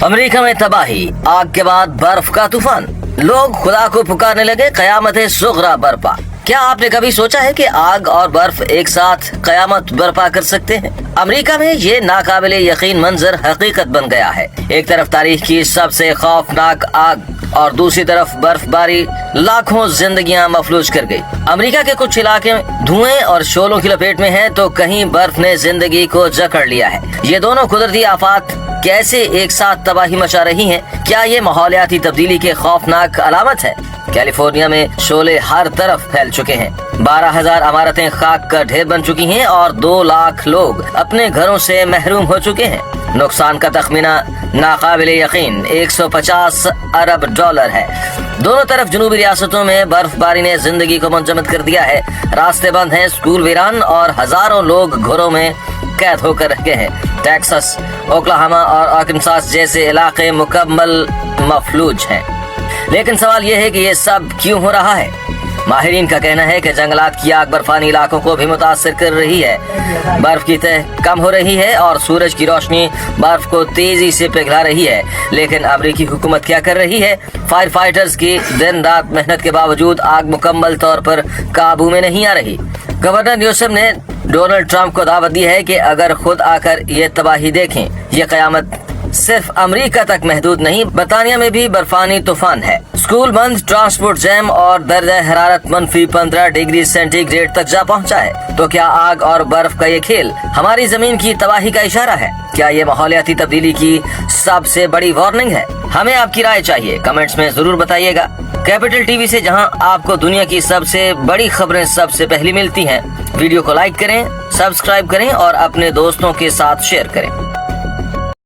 America में तबाही, आग के बाद बर्फ का तूफान। लोग खुदा को पुकारने लगे, कयामत सुगरा बर्पा। क्या आपने कभी सोचा है कि आग और बर्फ एक साथ कयामत बर्पा कर सकते हैं? अमेरिका में ये नाकाबिले यकीन मंजर हकीकत बन गया है। एक तरफ तारीख की सबसे खौफनाक आग और दूसरी तरफ बर्फबारी लाखों जिंदगियां मफलूज कर गई। अमेरिका के कुछ इलाके धुएं और शोलों की लपेट में हैं, तो कहीं बर्फ ने जिंदगी को जकड़ लिया है। ये दोनों कुदरती आफात कैसे एक साथ तबाही मचा रही हैं? क्या ये माहौलियाती तब्दीली के खौफनाक अलामत है? कैलिफोर्निया में शोले हर तरफ फैल चुके हैं। 12,000 इमारतें खाक का ढेर बन चुकी हैं और 2 लाख लोग अपने घरों से महरूम हो चुके हैं। नुकसान का तखमीना नाकाबिले यकीन $150 अरब है। दोनों तरफ जनूबी रियासतों में बर्फबारी ने जिंदगी को मुंजमद कर दिया है। रास्ते बंद हैं, स्कूल वीरान और हजारों लोग घरों में कैद होकर रह गए हैं। टेक्सास, ओक्लाहोमा और आर्कांसास जैसे इलाके मुकम्मल मफलूज हैं। लेकिन सवाल यह है कि ये सब क्यों हो रहा है? माहिरीन का कहना है कि जंगलात की आग बर्फानी इलाकों को भी मुतासर कर रही है। बर्फ की तह कम हो रही है और सूरज की रोशनी बर्फ को तेजी से पिघला रही है। लेकिन अमेरिकी हुकूमत क्या कर रही है? फायर फाइटर्स की दिन रात मेहनत के बावजूद आग मुकम्मल तौर पर काबू में नहीं आ रही। गवर्नर न्यूसम ने डोनाल्ड ट्रंप को दावत दी है कि अगर खुद आकर ये तबाही देखें। ये कयामत सिर्फ अमेरिका तक महदूद नहीं, बरतानिया में भी बर्फानी तूफान है। स्कूल बंद, ट्रांसपोर्ट जैम और दर्जा हरारत -15 डिग्री सेंटीग्रेड तक जा पहुंचा है। तो क्या आग और बर्फ का ये खेल हमारी जमीन की तबाही का इशारा है? क्या ये माहौलियाती तब्दीली की सबसे बड़ी वार्निंग है? हमें आपकी राय चाहिए, कमेंट्स में जरूर बताइएगा। कैपिटल टीवी से जहां आपको दुनिया की सबसे बड़ी खबरें सबसे पहले मिलती हैं। वीडियो को लाइक करें, सब्सक्राइब करें और अपने दोस्तों के साथ शेयर करें।